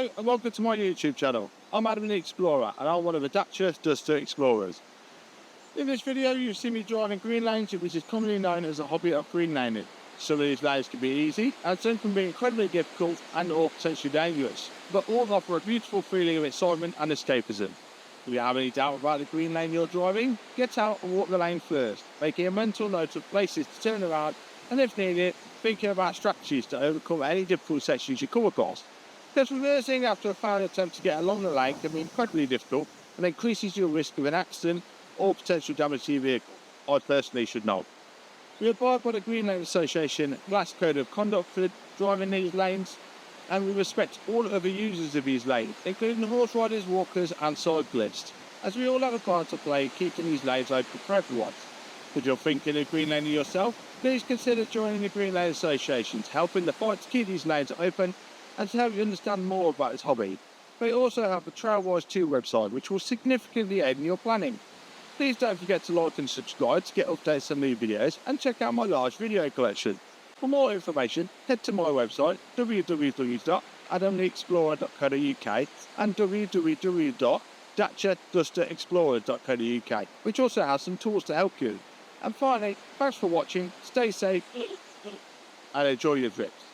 Hello and welcome to my YouTube channel. I'm Adam the Explorer and I'm one of the Dacia Duster Explorers. In this video you'll see me driving green lanes, which is commonly known as a hobby of green laning. Some of these lanes can be easy and some can be incredibly difficult and or potentially dangerous, but all offer a beautiful feeling of excitement and escapism. If you have any doubt about the green lane you're driving, get out and walk the lane first, making a mental note of places to turn around and if needed, thinking about strategies to overcome any difficult sections you come across. Because reversing after a failed attempt to get along the lane can be incredibly difficult and increases your risk of an accident or potential damage to your vehicle. I personally should know. We abide by the Green Lane Association Glass Code of Conduct for driving these lanes, and we respect all other users of these lanes, including horse riders, walkers and cyclists, as we all have a part to play keeping these lanes open for everyone. If you're thinking of green laning yourself, please consider joining the Green Lane Association to help in the fight to keep these lanes open and to help you understand more about this hobby. We also have the Trailwise 2 website, which will significantly aid in your planning. Please don't forget to like and subscribe to get updates on new videos and check out my large video collection. For more information, head to my website www.adamtheexplorer.co.uk and www.daciadusterexplorer.co.uk, which also has some tools to help you. And finally, thanks for watching, stay safe and enjoy your trips.